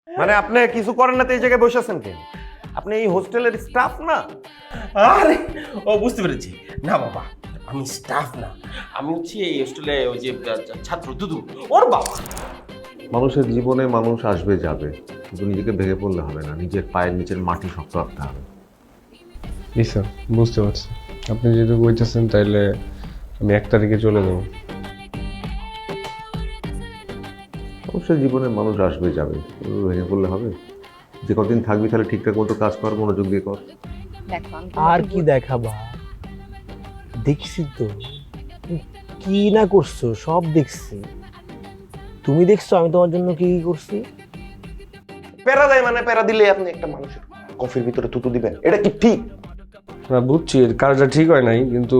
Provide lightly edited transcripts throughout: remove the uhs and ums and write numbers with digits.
মানে আপনি কিছু করেন না তো এই জায়গায় বসে আছেন কেন? আপনি এই হোস্টেলের স্টাফ না? আরে ও বুঝতে পেরেছি। না বাবা, আমি স্টাফ না, আমি হচ্ছি এই হোস্টেলে ওই যে ছাত্র দুদু, ওর বাবা। মানুষের জীবনে মানুষ আসবে যাবে, কিন্তু নিজেকে ভেঙে পড়লে হবে না, নিজের পায়ের নিচের মাটি শক্ত রাখতে হবে। জি স্যার, বুঝতে পারছি। আপনি যেহেতু বলতেছেন তাইলে আমি 1 তারিখে চলে যাব। মানুষের জীবনে মানুষ আসবে যাবে, ভেঙে পড়লে হবে? যে কদিন থাকবি তাহলে ঠিকঠাক মতো কাজ কর, মনোযোগ দিয়ে কর। দেখো আমি আর কি দেখাবা, দেখছি তো কি না করছো সব দেখছি। তুমি দেখছো আমি তোমার জন্য কি কি করছি? প্যারা দেয় মানে প্যারা দিলে আপনি একটা মানুষের কফির ভিতরে থুতু দিবেন, এটা কি ঠিক? না বুঝছি কাজটা ঠিক হয় নাই, কিন্তু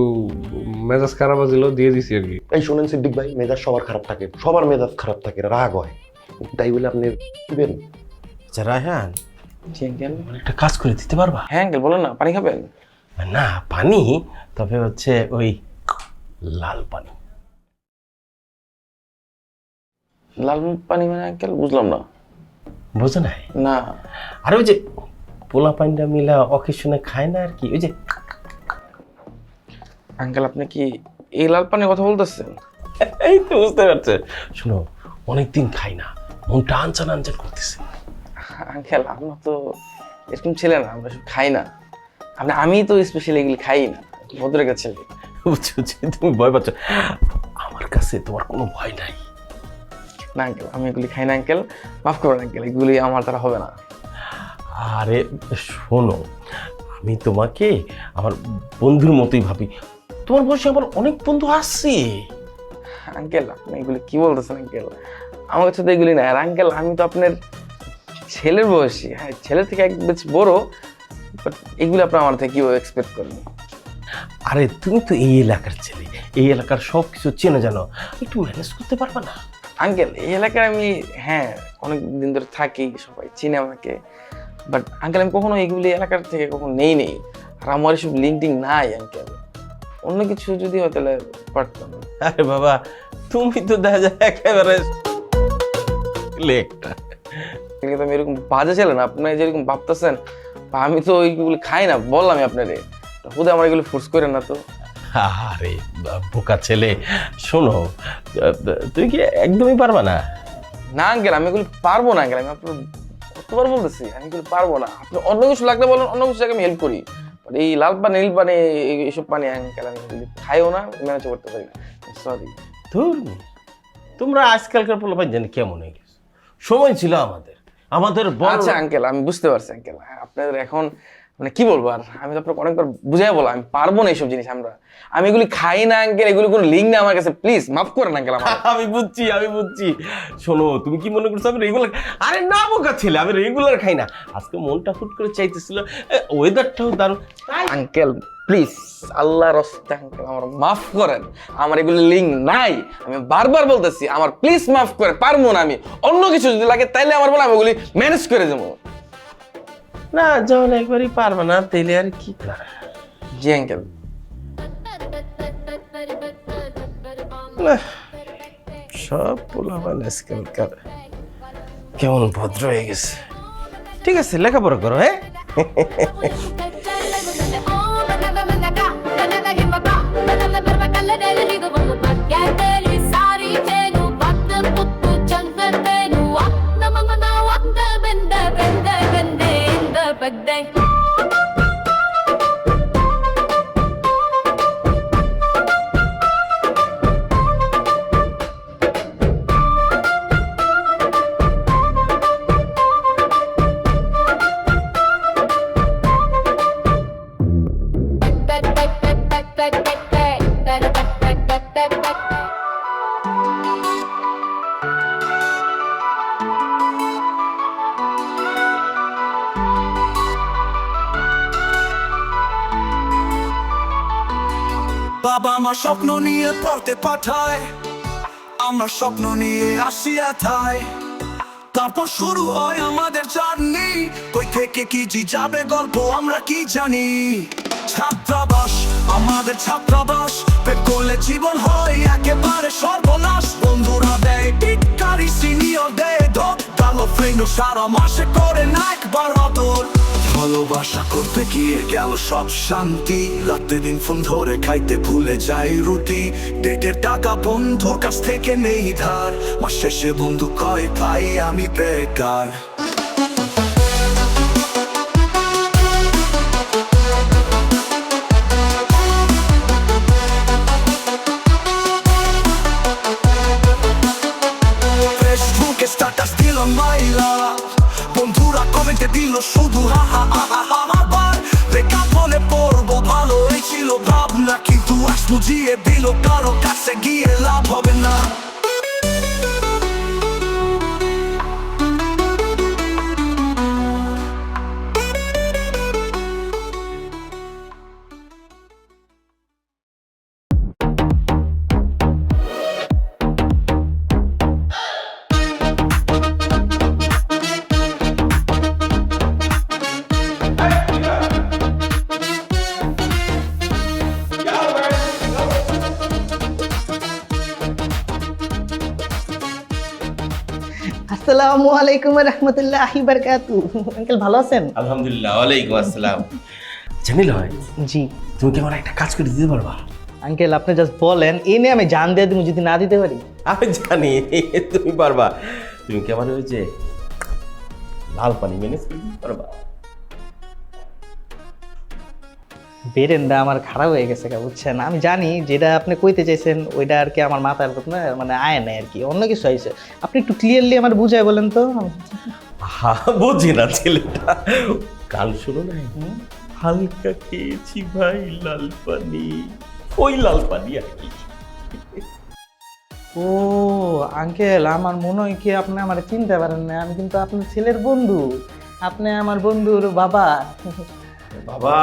মেজাজ খারাপ আছিল দিয়ে দিছি আর কি। এই শোনেন সিদ্দিক ভাই, মেজাজ সবার খারাপ থাকে, সবার মেজাজ খারাপ থাকে, রাগ হয়, তাই বলে আপনি দিবেন? আচ্ছা রায়হান, জি আঙ্কেল। একটা কাজ করে দিতে পারবা? হ্যাঁ আঙ্কেল বলেন না, পানি খাবেন? না পানি, তবে হচ্ছে ওই লাল পানি। লাল পানি মানে আঙ্কেল বুঝলাম না। বোঝো নাই? না আর ওই যে পোলা পানিটা মিলা অকেশনে খায় না আর কি, ওই যে আঙ্কেল, আপনি কি এই লাল পানির কথা বলতেছেন? এই তো বুঝতে পারছে। শোনো, অনেকদিন খাই না, মনটা আনচান আনচান করতেছে। আঙ্কেল আমরা তো এরকম ছেলে না, আমরা সব খাই না। আমি তো স্পেশালি এগুলি খাই না, ভদ্রের ছেলে। বুঝছো, তুমি ভয় পাচ্ছ, আমার কাছে তোমার কোনো ভয় নাই। না আঙ্কেল, আমি এগুলি খাই না আঙ্কেল, মাফ করবেন আঙ্কেল, এগুলি আমার দ্বারা হবে না। আরে শোনো, আমি তোমাকে আমার বন্ধুর মতোই ভাবি, তোমার বয়সে আমার অনেক বন্ধু আসছে। আঙ্কেল আপনি এগুলি কি বলতেছেন আঙ্কেল? আমার কাছে তো এগুলি না। আর আঙ্কেল আমি তো আপনার ছেলের বয়সী, হ্যাঁ ছেলের থেকে এক বেশ বড়, বাট এগুলি আপনার আমার থেকে কেউ এক্সপেক্ট করেন। আরে তুমি তো এই এলাকার ছেলে, এই এলাকার সব কিছু চেনে জানো, একটু ম্যানেজ করতে পারবা না? আঙ্কেল এই এলাকায় আমি হ্যাঁ অনেক দিন ধরে থাকি, সবাই চিনে আমাকে, বাট আঙ্কেল আমি কখনো এইগুলি এলাকার থেকে কখনো নেই। আর আমার এসব লিঙ্কডিং নাই আঙ্কেল, অন্য কিছু যদি হয় তাহলে পারতাম। আরে বাবা, তুমি তো দেখা যায় একেবারে লেকটা। কিন্তু আমি এরকম বাজে ছিল না, আপনি যেরকম ভাবতেছেন, বা আমি তো ওইগুলি খাই না, বললাম আপনারে, খুদে আমার এগুলো ফোর্স করে না তো। আরে বোকা ছেলে, শোনো, তুমি কি একদমই পারবা না? না আঙ্কেল আমি এগুলো পারবো না আঙ্কেল, আমি আপনার কতবার বলতেছি আমি এগুলো পারবো না। আপনি অন্য কিছু লাগলে বলেন, অন্য কিছু আমি হেল্প করি, বাট এই লাল পানি নীল পানি এইসব পানি আঙ্কেল আমি এগুলি খাইও না, ম্যানেজ করতে পারি না, সরি। ধুর, তোমরা আজকালকার পোলাপান জানি কেমন হয়ে গেছে। সময় ছিল আমাদের বড়। আচ্ছা আঙ্কেল আমি বুঝতে পারছি আঙ্কেল, আপনাদের এখন মানে কি বলবো, আর আমি তো আপনাকে অনেকবার বুঝাই বলা আমি পারবো না এইসব জিনিস। আমি এগুলি খাই না আঙ্কেল, এগুলি কোনো লিঙ্ক না আমার কাছে, প্লিজ মাফ করেন আঙ্কেল আমার। আমি বুঝছি। শোনো, তুমি কি মনে করছো আমি রেগুলার? আরে না বোকা ছেলে, আমি রেগুলার খাই না, আজকে মনটা হুট করে চাইতেছিল, ওয়েদারটাও দারুণ। আঙ্কেল প্লিজ আল্লাহর রাস্তে আঙ্কেল আমার মাফ করেন, আমার এগুলি লিঙ্ক নাই, আমি বারবার বলতেছি আমার প্লিজ মাফ করে, পারবো না। আমি অন্য কিছু যদি লাগে তাইলে আমার বলে আমি ওগুলি ম্যানেজ করে দেবো। না যখন একবারই পারবে না তাইলে আর কি করা। জি আঙ্কেল। সব পোলাপান আজকালকার কেমন ভদ্র হয়ে গেছে। ঠিক আছে, লেখাপড়া করো। হ্যাঁ, বাবা আমার স্বপ্ন নিয়ে পড়তে পাঠায়, আমরা স্বপ্ন নিয়ে আসিয়া থাই, তারপর শুরু হয় আমাদের জার্নি, কই থেকে কি জি যাবে গল্প আমরা কি জানি। ছাত্রাবাস আমাদের ছাত্রাবাস, পেট করলে জীবন হয় একেবারে সর্বনাশ, বন্ধুরা দেয় টিটকারি, সিনিয়র দেয় ধপ, কালো ফ্রেন্ড সারা মাসে করে না একবার আদর। ভালোবাসা করতে গিয়ে গেল সব শান্তি, রাতে দিন ফোন ধরে খাইতে ভুলে যাই রুটি। ডেটের টাকা বন্ধুর কাছ থেকে নেই ধার, মাস শেষে বন্ধু কয় ভাই আমি বেকার। ফেসবুকে স্ট্যাটাস দিল মাইলা, বন্ধুরা কমেন্টে দিল শুধু হা হা হা হা। আবার ব্রেকআপ হলে পড়বো ভালো এই ছিল ভাবনা, কিন্তু আজ বুঝিয়ে দিল কারো কাছে গিয়ে লাভ হবে না। আসসালামু আলাইকুম রহমতুল্লাহি বারকাতু। আঙ্কেল ভালো আছেন? আলহামদুলিল্লাহ, ওয়ালাইকুম আসসালাম। জামিল ভাই, জি তুমি কি আমার একটা কাজ করে দিতে পারবা? আঙ্কেল, আপনি জাস্ট বলেন, এনে আমি জান দিয়ে দিব যদি না দিতে পারি। আমি জানি তুমি পারবা। তুমি কি আমার ওই যে লাল পানি ম্যানেজ করে দিতে পারবা? বেরেনটা আমার খারাপ হয়ে গেছে, বুঝছেন? আমি জানি যেটা আপনি কইতে চাইছেন ওইটা আর কি আমার মাথার না মানে আয় নাই আর কি, অন্য কিছু হয়েছে। আপনি একটু ক্লিয়ারলি আমার বুঝাই বলেন তো। হ্যাঁ, বুঝি না ছেলেটা। কাল শোনো না, হালকা খেয়েছি ভাই লাল পানি, ওই লাল পানি আর কি। ও আঙ্কেল, আমার মনে হয় কি আপনি আমার চিনতে পারেন না। আমি কিন্তু আপনার ছেলের বন্ধু, আপনি আমার বন্ধুর বাবা। বাবা,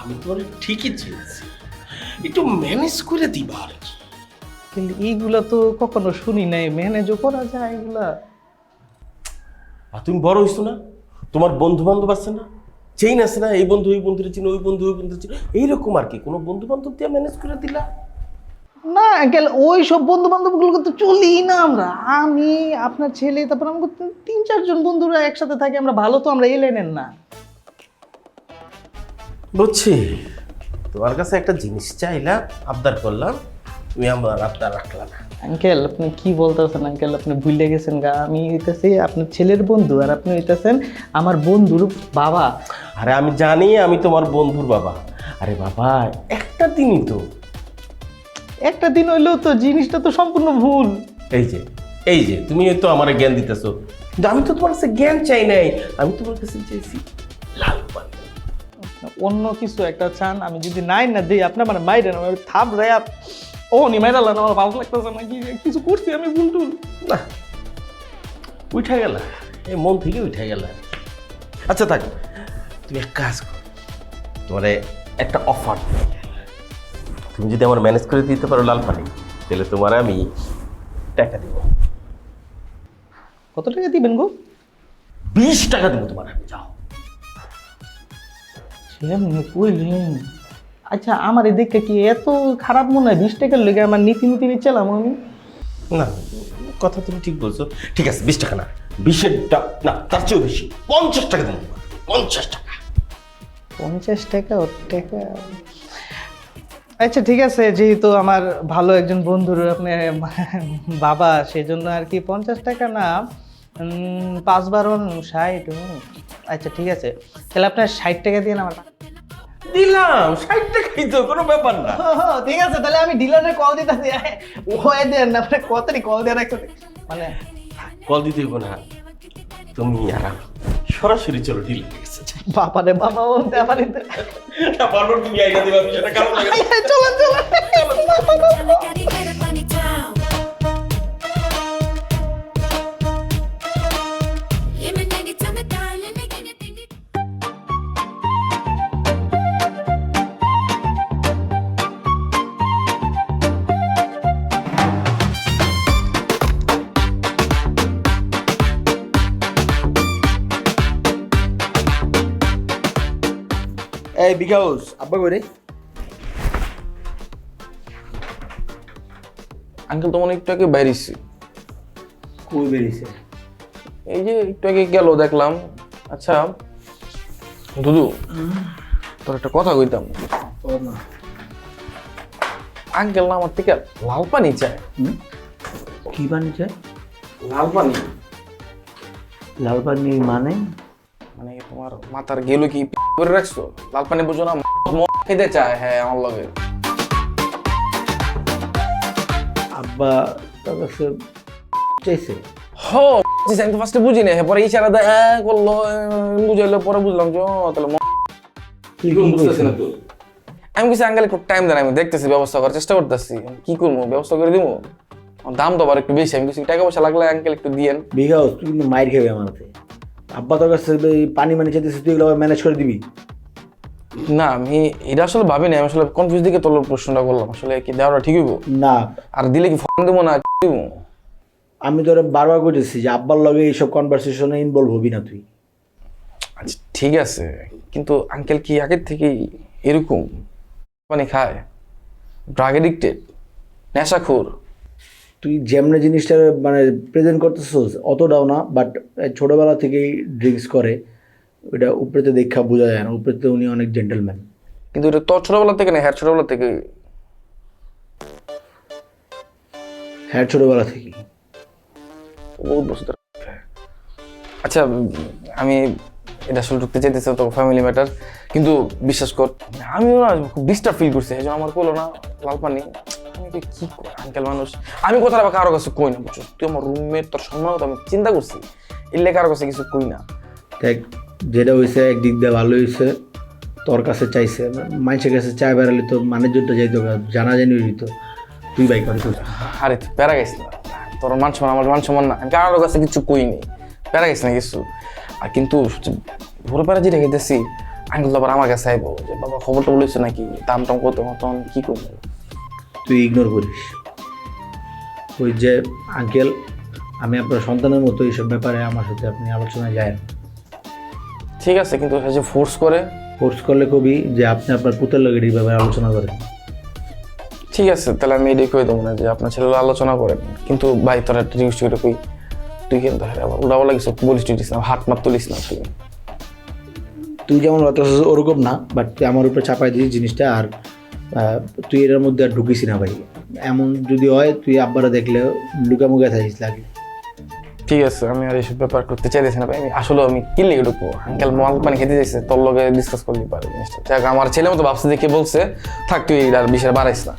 আমি তোমার ঠিকই চিনছি, একটু ম্যানেজ করে দিবা আর কি। কিন্তু এইগুলা তো কখনো শুনি নাই, ম্যানেজও করা যায় এগুলা। আর তুমি বড় হইছো না, তোমার বন্ধু বান্ধব আছে না, চেইন আছে না, এই বন্ধু ওই বন্ধুরে চিনো, ওই বন্ধু ওই বন্ধুরে চিনো, এইরকম আর কি। কোনো বন্ধু বান্ধব দিয়ে ম্যানেজ করে দিলা? না আঙ্কেল, ওই সব বন্ধু বান্ধবগুলো তো চলি না আমরা। আমি আপনার ছেলে, তারপর আমাকে 3-4 জন বন্ধুরা একসাথে থাকি আমরা, ভালো তো আমরা এলেনের না। বুঝছি, তোমার কাছে একটা জিনিস চাইলাম, আবদার করলাম, তুমি আমার আবদার রাখলা না। আঙ্কেল আপনি কি বলতেছেন আঙ্কেল? আপনি ভুলে গেছেন গা, আমি হইতেছি আপনার ছেলের বন্ধু আর আপনি হইতেছেন আমার বন্ধুর বাবা। আরে আমি জানি আমি তোমার বন্ধুর বাবা। আরে বাবা, একটা দিনই তো। একটা দিন হইলেও তো জিনিসটা তো সম্পূর্ণ ভুল। এই যে তুমি তো আমার জ্ঞান দিতেছো, কিন্তু আমি তো তোমার কাছে জ্ঞান চাই নাই, আমি তোমার কাছে চাইছি লাল পানি। অন্য কিছু একটা চান, আমি যদি নাই না দিই আপনি আমার মাইরেন, আমার থাপ রায় ও নি মাইরালেন, আমার ভালো লাগতেছে না। কিছু করছি আমি ভুল টুল? না, উঠে গেল, এই মন থেকে উঠে গেল। আচ্ছা থাক, তুমি এক কাজ করো, তোমার একটা অফার। তুমি যদি আমার ম্যানেজ করে দিতে পারো লাল পানি, তাহলে তোমার আমি টাকা দেব। কত টাকা দিবেন গো? 20 টাকা দেবো তোমার, আমি যাও। কইলেন আচ্ছা, আমার এদিকে কি এত খারাপ মনে হয়? 20 টাকার লেগে আমার নীতি নিচ্ছিলাম আমি। না, কথা তুমি ঠিক বলছো। ঠিক আছে, 20 টাকা না, 20-এরটা না, তার চেয়েও বেশি, 50 টাকা দেবো। 50 টাকা। 50 টাকা? ওর টাকা আচ্ছা ঠিক আছে, যেহেতু আমার ভালো একজন বন্ধুর আপনি বাবা, সেজন্য আর কি 50 টাকা না, 5-12 60। আচ্ছা ঠিক আছে, তাহলে আপনার 60 টাকা দিয়ে আমার দিলাম 60 টাকাই তো, কোনো ব্যাপার না। ঠিক আছে, তাহলে আমি ডিলারে কল দিতেছি। ওই দেন না, মানে কতটি কল দেওয়ার একসাথে, মানে কল দিতে হইব না, তুমি আর আমি সরাসরি চলো ডিল গেছে। বাবারে বাবা বলতে আমার বারবার তুমি আইনা দিবা, বিষয়টা কারণ লাগে। চলেন চলেন। এই বিকাউস আব্বা করে আঙ্কেল তো মনে একটু আগে বাইরেছি। কই বেরিয়েছে? এই যে একটু আগে গেল দেখলাম। আচ্ছা দুদু, তোর একটা কথা কইতাম। আঙ্কেল না আমার থেকে লাল পানি চায়। কি পানি চাই? লাল পানি লাল পানি মানে? মানে তোমার মাথার গেলো কি করে রাখছো? লাল পানি বুঝো না, খেতে চায়। হ্যাঁ আমার লগে। আব্বা তোর কাছে চাইছে? হো আমি তো ফার্স্টে বুঝি না, পরে ইশারা দেয় করলো, বুঝাইলো, পরে বুঝলাম যে তাহলে তুই কি বুঝতেছিস না? আমি কিছু আঙ্কেল একটু টাইম দেন, আমি দেখতেছি, ব্যবস্থা করার চেষ্টা করতেছি। কি করবো, ব্যবস্থা করে দিব। দাম তো আবার একটু বেশি, আমি কিছু টাকা পয়সা লাগলে আঙ্কেল একটু দিয়েন। বিঘাও তুই কিন্তু মাইর খাবি আমার হাতে। আব্বা তোর কাছে পানি মানি চাইতেছিস, তুই এগুলো ম্যানেজ করে দিবি? না আমি এটা আসলে ভাবিনি, আমি আসলে কনফিউজ দিকে তোর প্রশ্নটা করলাম। আসলে কি দেওয়াটা ঠিক হইব? না আর দিলে কি ফোন দেবো না দিব? আমি তোরা বারবার কইতেছি যে আব্বার লগে এইসব কনভারসেশনে ইনভলভ হবি না তুই। আচ্ছা ঠিক আছে, কিন্তু আঙ্কেল কি আগের থেকেই এরকম মানে খায়, ড্রাগ এডিক্টেড, নেশাখোর? তুই যেমনি জিনিসটা মানে প্রেজেন্ট করতেছিস অতটাও না, বাট ছোটবেলা থেকেই ড্রিঙ্কস করে, ওইটা উপরেতে দেখা বোঝা যায় না। উপরেতে উনি অনেক জেন্টলম্যান। কিন্তু এটা তোর ছোটবেলা থেকে না, হ্যাঁ ছোটবেলা থেকে? হ্যাঁ ছোটবেলা থেকেই। বহুত বছর ধরে। আচ্ছা আমি এটা আসলে ঢুকতে চাইতেছি তো ফ্যামিলি ম্যাটার, কিন্তু বিশ্বাস কর আমিও না খুব ডিস্টার্ব ফিল করছি। এই জন্য আমার কইলো না লাল পানি। আমি কি করি আঙ্কেল মানুষ, আমি কথাটা বা কারো কাছে কই না, বুঝছো? তুই আমার রুমমেট, তোর সম্মান তো আমি চিন্তা করছি, এলে কারো কাছে কিছু কই না। দেখ যেটা হয়েছে একদিক দিয়ে ভালো হয়েছে, তোর কাছে চাইছে, মানুষের কাছে চাই বেড়ালে তো মানুষজনটা যাইতো, জানা জানি হইতো, তুই বাই করে। আরে তুই প্যারা গেছ না, তোর মান সম্মান আমার মান সম্মান না, আমি কারোর কাছে কিছু কই নি, প্যারা গেছ না কিছু। আর কিন্তু ভোর প্যারা যেটা খেতেছি, আঙ্কেল তো আবার আমার কাছে আইবো যে বাবা খবরটা বলেছে নাকি, দাম টাম কত, তখন কি করবো? তুই ইগনোর করিস। ওই যে আঙ্কেল আমি আপনার সন্তানের মতো এইসব ব্যাপারে আমার সাথে আপনি আলোচনায় যায়। ঠিক আছে, কিন্তু সে যে ফোর্স করে। ফোর্স করলে কবি যে আপনি আপনার পুতের লোকের এই ব্যাপারে আলোচনা করেন। ঠিক আছে, তাহলে আমি এটাই কই দেবো না যে আপনার ছেলে আলোচনা করেন, কিন্তু ভাই তোর একটা রিকোয়েস্ট করে কই, তুই কিন্তু আবার উড়াবো লাগিস, বলিস তুলিস না, হাত মাত তুলিস না। তুই যেমন ওরকম না, বাট তুই আমার উপরে চাপাই দিস জিনিসটা। আর তুই এটার মধ্যে আর ঢুকিস না ভাই। এমন যদি হয় তুই আব্বারা দেখলে লুকামুকা থাকিস লাগে। ঠিক আছে, আমি আর এইসব ব্যাপার করতে চাইতেছি না ভাই। আমি আসলে আমি কিনলে ঢুকবো, আঙ্কেল মাল পানি খেতে চাইছে, তোর লগে ডিসকাস করতে পারে জিনিসটা। যাক আমার ছেলে মতো ভাবছে দেখে বলছে, থাক তুই আর বিষয় বাড়াইস না।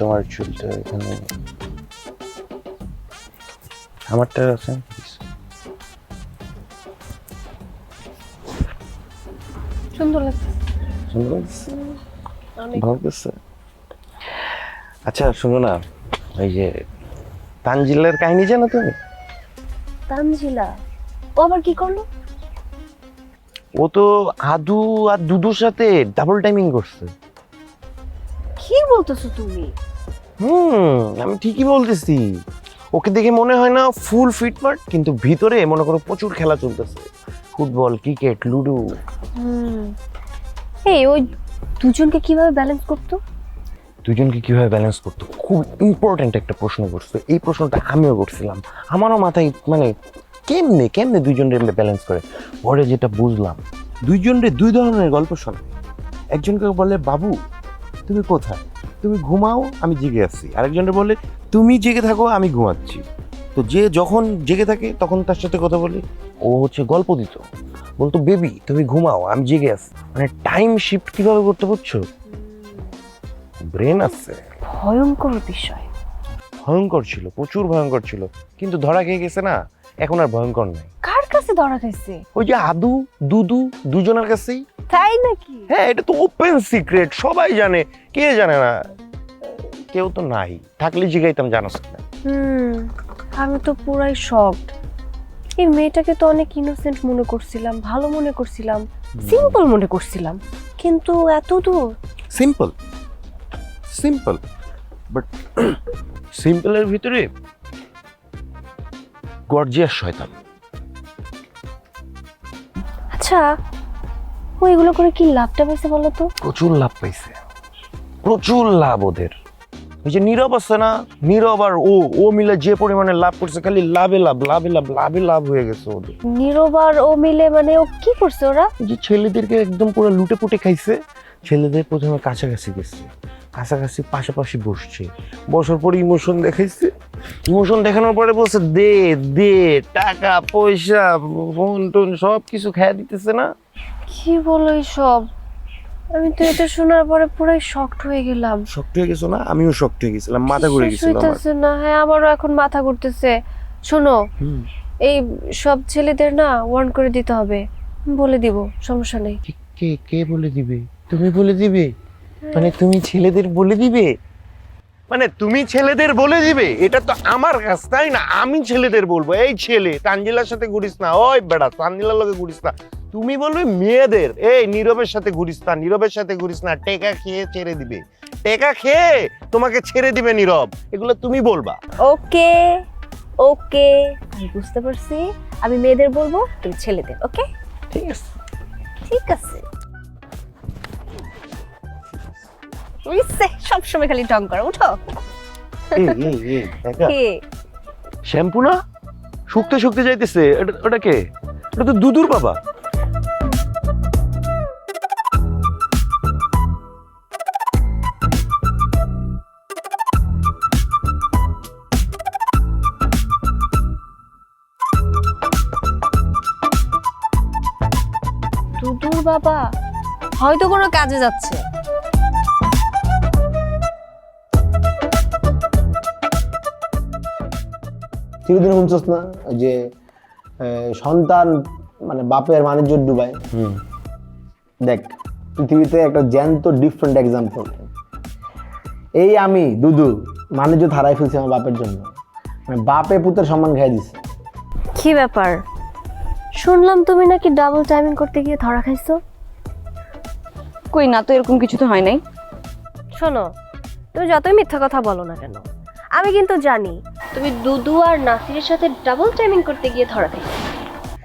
তোমার চুলটা এখানে আমারটা আছে, সুন্দর লাগছে। সুন্দর ভালো লাগছে। আচ্ছা শোনো না, ওই যে তানজিলের কাহিনী জানো তুমি? তানজিলা ও আবার কি করলো? ও তো আদু আর দুদুর সাথে ডাবল টাইমিং করছে। কি বলতেছো তুমি? আমি ঠিকই বলতেছি। ওকে দেখে মনে হয় না ফুল ফিটমার্ট, কিন্তু ভিতরে মনে করো প্রচুর খেলা চলতেছে, ফুটবল, ক্রিকেট, লুডো। এই ওই দুজনকে কিভাবে ব্যালেন্স করতো? দুজনকে কিভাবে ব্যালেন্স করতো, খুব ইম্পর্টেন্ট একটা প্রশ্ন করছো। এই প্রশ্নটা আমিও করছিলাম, আমারও মাথায় মানে কেমনে কেমনে দুইজনের ব্যালেন্স করে। পরে যেটা বুঝলাম, দুইজনের দুই ধরনের গল্প শোনে। একজনকে বলে বাবু তুমি কোথায়, তুমি ঘুমাও আমি জেগে আছি। আরেকজনকে বলে তুমি জেগে থাকো আমি ঘুমাচ্ছি। তো যে যখন জেগে থাকে তখন তার সাথে কথা বলি, ও হচ্ছে গল্প দিত। বলতো বেবি তুমি ঘুমাও, আমি জেগে আছি। মানে টাইম শিফট কিভাবে করতে পারছো, ব্রেন আছে। ভয়ঙ্কর বিষয়। ভয়ঙ্কর ছিল, প্রচুর ভয়ঙ্কর ছিল, কিন্তু ধরা খেয়ে গেছে না, এখন আর ভয়ঙ্কর নাই। কার কাছে ধরা খাইছে? ওই যে আদু দুদু দুজনের কাছেই। তাই নাকি? হ্যাঁ, এটা তো ওপেন সিক্রেট, সবাই জানে। কে জানে না? কেউ তো নাই, থাকলে জিগাইতাম জানোস কিনা। আমি তো পুরাই শকড। এই মেয়েটাকে তো অনেক ইনোসেন্ট মনে করছিলাম, ভালো মনে করছিলাম, সিম্পল মনে করছিলাম, কিন্তু এত দূর। সিম্পল সিম্পল, বাট সিম্পলের ভিতরে গর্জিয়াস শয়তান। আচ্ছা, ও এগুলো করে কি লাভটা পাইছে বলো তো? প্রচুর লাভ পাইছে, প্রচুর লাভ ওদের। ওই যে নীরব আছে না, নীরব আর ও মিলে যে পরিমাণে লাভ করছে, খালি লাভে লাভ লাভে লাভ লাভে লাভ হয়ে গেছে ওদের। নীরব আর ও মিলে মানে ও কি করছে ওরা? যে ছেলেদেরকে একদম পুরো লুটে পুটে খাইছে। ছেলেদের প্রথমে কাছাকাছি গেছে, কাছাকাছি পাশাপাশি বসছে, বসার পরে ইমোশন দেখাইছে। ইমোশন দেখানোর পরে বলছে দে দে, টাকা পয়সা ফোন টোন সব কিছু খেয়ে দিতেছে না। কি বলো এইসব? আমি তো এটা শোনার পরে পুরাই শকড হয়ে গেলাম। শক্ত হয়ে গেছো না? আমিও শক্ত হয়ে গেছিলাম, মাথা ঘুরে শেষ গেছিল আমার। হইতাছে না। হ্যাঁ, আমারও এখন মাথা ঘুরতেছে। শোনো, এই সব ছেলেদের না ওয়ার্ন করে দিতে হবে। বলে দিব, সমস্যা নেই। কে কে বলে দিবে? তুমি বলে দিবে? মানে তুমি ছেলেদের বলে দিবে? মানে তুমি ছেলেদের বলে দিবে? এটা তো আমার কাজ, তাই না? আমি ছেলেদের বলবো এই ছেলে তানজিলার সাথে ঘুরিস না, ওই বেড়া তানজিলার লগে ঘুরিস না। তুমি বলবে মেয়েদের এই নীরবের সাথে ঘুরিস না, নীরবের সাথে ঘুরিস না, টেকা খেয়ে ছেড়ে দিবে, টেকা খেয়ে তোমাকে ছেড়ে দিবে নীরব। এগুলো তুমি বলবা। ওকে ওকে, আমি বুঝতে পারছি। আমি মেয়েদের বলবো, তুমি ছেলেদের। ওকে, ঠিক আছে। ঠিক আছে। সবসময় খালি টং করে। উঠো। কে? শ্যাম্পু না শুকতে শুকতে যাইতেছে, ওটা কে? ওটা তো দুদুর বাবা। দুদুর বাবা হয়তো কোনো কাজে যাচ্ছে। চিরদিন শুনছস না যে সন্তান মানে বাপের বাণিজ্য ডুবায়? দেখ, পৃথিবীতে একটা জ্যান্ত ডিফারেন্ট এক্সাম্পল। এই আমি দুদু বাণিজ্য হারাই ফেলছি আমার বাপের জন্য। মানে বাপে পুতের সম্মান খাই দিছে। কি ব্যাপার? শুনলাম তুমি নাকি ডাবল টাইমিং করতে গিয়ে ধরা খাইছো। কই না তো, এরকম কিছু তো হয় নাই। শোনো, তুমি যতই মিথ্যা কথা বলো না কেন, আমি কিন্তু জানি তুমি দুদু আর নাসিরের সাথে ডাবল টাইমিং করতে গিয়ে ধরা খাইছো।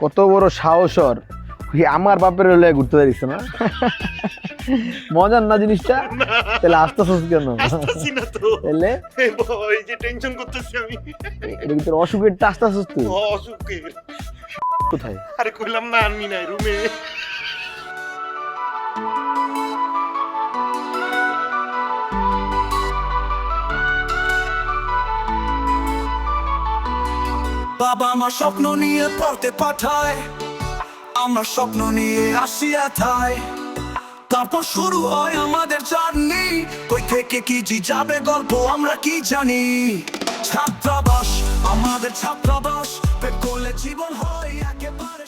কত বড় সাহসর আমার বাপের হলে ঘুরতে পারিস না? মজার না জিনিসটা? তাহলে আসতেছিস কেন? তাহলে এই যে টেনশন করতেছি আমি, এটা কি তোর অসুখের আসতেছিস তুই? অসুখে কোথায়? আরে কইলাম না আনমি নাই রুমে। বাবা আমার স্বপ্ন নিয়ে পড়তে পাঠায়, আমরা স্বপ্ন নিয়ে আসি এথায়। তারপর শুরু হয় আমাদের জার্নি, কই থেকে কি যাবে গল্প আমরা কি জানি। ছাত্রাবাস আমাদের ছাত্রাবাস, পেট করলে জীবন হয় একেবারে